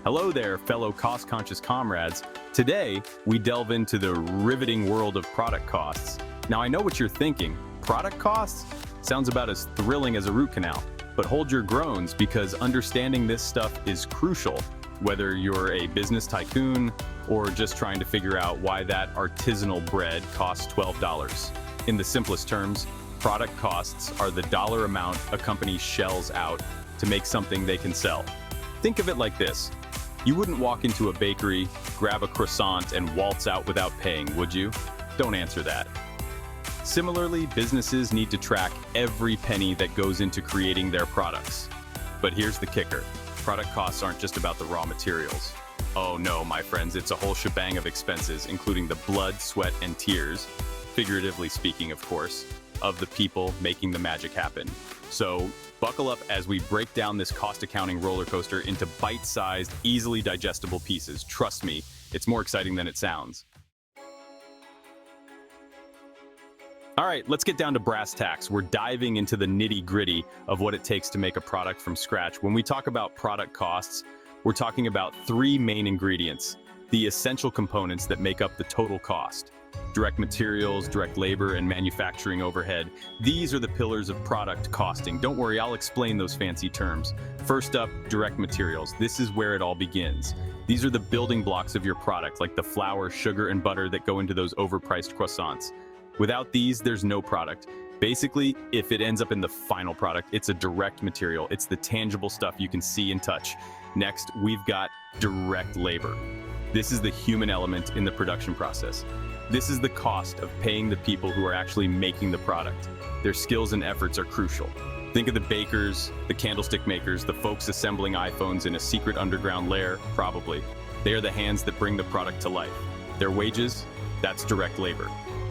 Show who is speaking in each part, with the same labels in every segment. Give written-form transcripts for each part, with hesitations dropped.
Speaker 1: Hello there, fellow cost-conscious comrades. Today, we delve into the riveting world of product costs. Now, I know what you're thinking. Product costs? Sounds about as thrilling as a root canal. But hold your groans, because understanding this stuff is crucial, whether you're a business tycoon or just trying to figure out why that artisanal bread costs $12. In the simplest terms, product costs are the dollar amount a company shells out to make something they can sell. Think of it like this. You wouldn't walk into a bakery, grab a croissant, and waltz out without paying, would you? Don't answer that. Similarly, businesses need to track every penny that goes into creating their products. But here's the kicker. Product costs aren't just about the raw materials. Oh no, my friends, it's a whole shebang of expenses, including the blood, sweat, and tears, figuratively speaking, of course, of the people making the magic happen. So, buckle up as we break down this cost accounting roller coaster into bite-sized, easily digestible pieces. Trust me, it's more exciting than it sounds. All right, let's get down to brass tacks. We're diving into the nitty-gritty of what it takes to make a product from scratch. When we talk about product costs, we're talking about three main ingredients, the essential components that make up the total cost. Direct materials, direct labor, and manufacturing overhead. These are the pillars of product costing. Don't worry, I'll explain those fancy terms. First up, direct materials. This is where it all begins. These are the building blocks of your product, like the flour, sugar, and butter that go into those overpriced croissants. Without these, there's no product. Basically, if it ends up in the final product, it's a direct material. It's the tangible stuff you can see and touch. Next, we've got direct labor. This is the human element in the production process. This is the cost of paying the people who are actually making the product. Their skills and efforts are crucial. Think of the bakers, the candlestick makers, the folks assembling iPhones in a secret underground lair, probably. They are the hands that bring the product to life. Their wages? That's direct labor.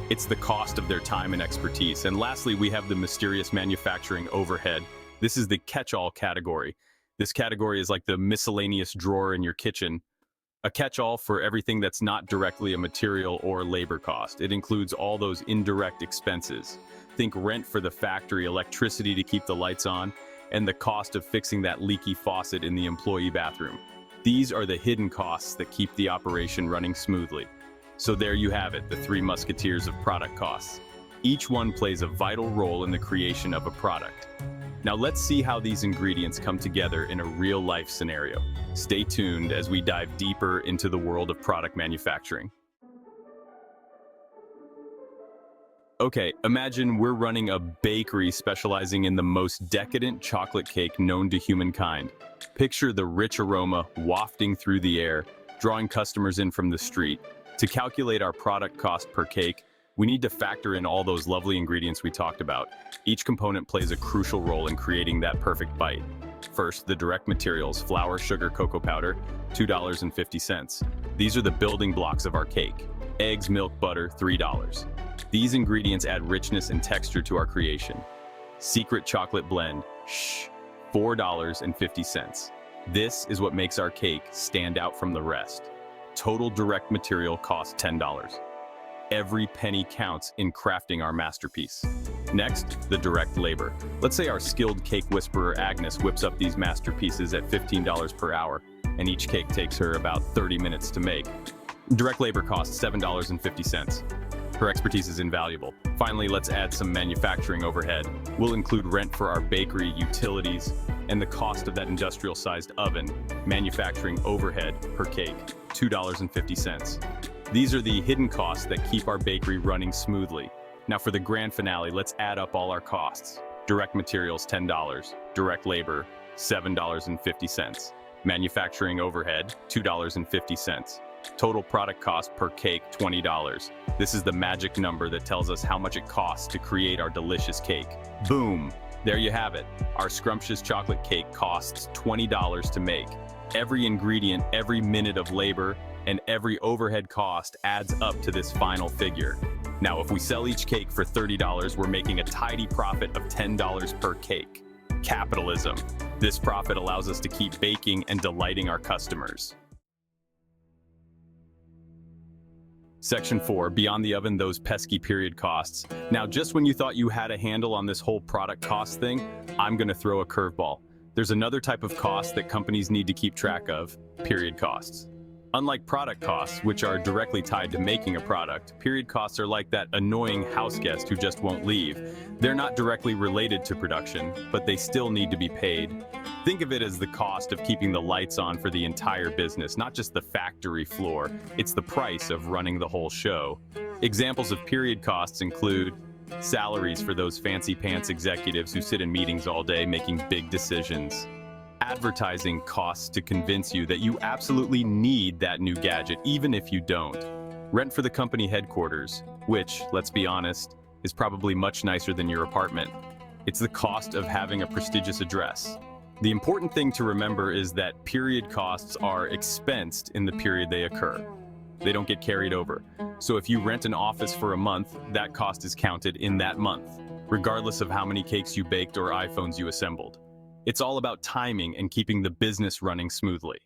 Speaker 1: It's the cost of their time and expertise. And lastly, we have the mysterious manufacturing overhead. This is the catch-all category. This category is like the miscellaneous drawer in your kitchen. A catch-all for everything that's not directly a material or labor cost. It includes all those indirect expenses. Think rent for the factory, electricity to keep the lights on, and the cost of fixing that leaky faucet in the employee bathroom. These are the hidden costs that keep the operation running smoothly. So there you have it, the three musketeers of product costs. Each one plays a vital role in the creation of a product. Now let's see how these ingredients come together in a real-life scenario. Stay tuned as we dive deeper into the world of product manufacturing. Okay, imagine we're running a bakery specializing in the most decadent chocolate cake known to humankind. Picture the rich aroma wafting through the air, drawing customers in from the street. To calculate our product cost per cake, we need to factor in all those lovely ingredients we talked about. Each component plays a crucial role in creating that perfect bite. First, the direct materials, flour, sugar, cocoa powder, $2.50. These are the building blocks of our cake. Eggs, milk, butter, $3. These ingredients add richness and texture to our creation. Secret chocolate blend, $4.50. This is what makes our cake stand out from the rest. Total direct material costs $10. Every penny counts in crafting our masterpiece. Next, the direct labor. Let's say our skilled cake whisperer Agnes whips up these masterpieces at $15 per hour, and each cake takes her about 30 minutes to make. Direct labor costs $7.50. Her expertise is invaluable. Finally, let's add some manufacturing overhead. We'll include rent for our bakery, utilities, and the cost of that industrial-sized oven. Manufacturing overhead per cake, $2.50. These are the hidden costs that keep our bakery running smoothly. Now for the grand finale, let's add up all our costs. Direct materials, $10. Direct labor, $7.50. Manufacturing overhead, $2.50. Total product cost per cake, $20. This is the magic number that tells us how much it costs to create our delicious cake. Boom! There you have it. Our scrumptious chocolate cake costs $20 to make. Every ingredient, every minute of labor, and every overhead cost adds up to this final figure. Now, if we sell each cake for $30, we're making a tidy profit of $10 per cake. Capitalism. This profit allows us to keep baking and delighting our customers. Section 4, beyond the oven, those pesky period costs. Now, just when you thought you had a handle on this whole product cost thing, I'm gonna throw a curveball. There's another type of cost that companies need to keep track of: period costs. Unlike product costs, which are directly tied to making a product, period costs are like that annoying house guest who just won't leave. They're not directly related to production, but they still need to be paid. Think of it as the cost of keeping the lights on for the entire business, not just the factory floor. It's the price of running the whole show. Examples of period costs include salaries for those fancy pants executives who sit in meetings all day making big decisions. Advertising costs to convince you that you absolutely need that new gadget, even if you don't. Rent for the company headquarters, which, let's be honest, is probably much nicer than your apartment. It's the cost of having a prestigious address. The important thing to remember is that period costs are expensed in the period they occur. They don't get carried over. So if you rent an office for a month, that cost is counted in that month, regardless of how many cakes you baked or iPhones you assembled. It's all about timing and keeping the business running smoothly.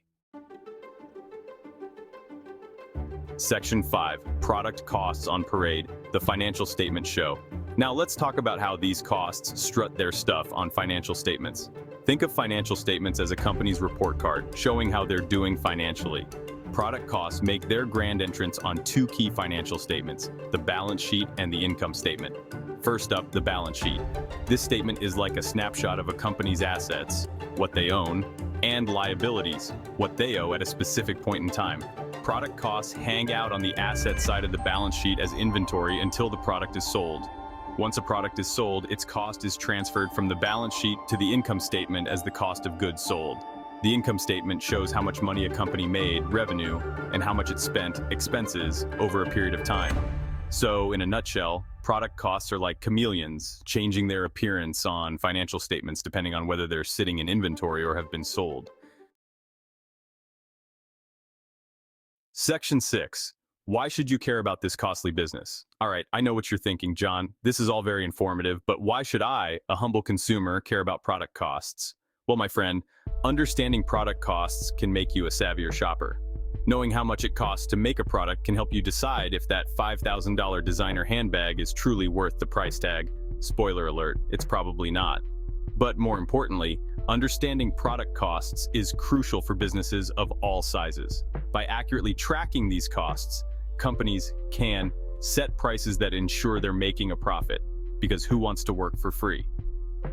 Speaker 1: Section 5, Product Costs on Parade, the financial statement show. Now let's talk about how these costs strut their stuff on financial statements. Think of financial statements as a company's report card, showing how they're doing financially. Product costs make their grand entrance on two key financial statements: the balance sheet and the income statement. First up, the balance sheet. This statement is like a snapshot of a company's assets, what they own, and liabilities, what they owe at a specific point in time. Product costs hang out on the asset side of the balance sheet as inventory until the product is sold. Once a product is sold, its cost is transferred from the balance sheet to the income statement as the cost of goods sold. The income statement shows how much money a company made, revenue, and how much it spent, expenses, over a period of time. So, in a nutshell, product costs are like chameleons, changing their appearance on financial statements depending on whether they're sitting in inventory or have been sold. Section 6. Why should you care about this costly business? All right, I know what you're thinking, John. This is all very informative, but why should I, a humble consumer, care about product costs? Well, my friend, understanding product costs can make you a savvier shopper. Knowing how much it costs to make a product can help you decide if that $5,000 designer handbag is truly worth the price tag. Spoiler alert, it's probably not. But more importantly, understanding product costs is crucial for businesses of all sizes. By accurately tracking these costs, companies can set prices that ensure they're making a profit, because who wants to work for free?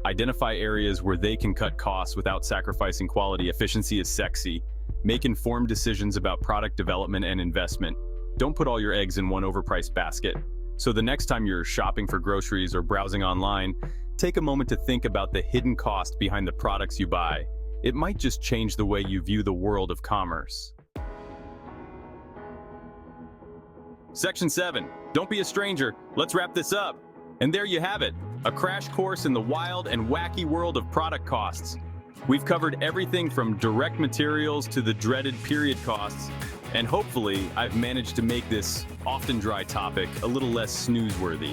Speaker 1: Identify areas where they can cut costs without sacrificing quality. Efficiency is sexy. Make informed decisions about product development and investment. Don't put all your eggs in one overpriced basket. So the next time you're shopping for groceries or browsing online, take a moment to think about the hidden cost behind the products you buy. It might just change the way you view the world of commerce. Section 7. Don't be a stranger. Let's wrap this up. And there you have it, a crash course in the wild and wacky world of product costs. We've covered everything from direct materials to the dreaded period costs, and hopefully I've managed to make this often dry topic a little less snooze-worthy.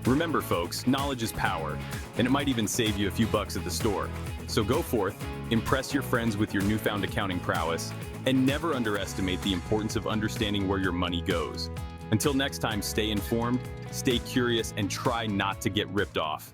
Speaker 1: Remember folks, knowledge is power, and it might even save you a few bucks at the store. So go forth, impress your friends with your newfound accounting prowess, and never underestimate the importance of understanding where your money goes. Until next time, stay informed, stay curious, and try not to get ripped off.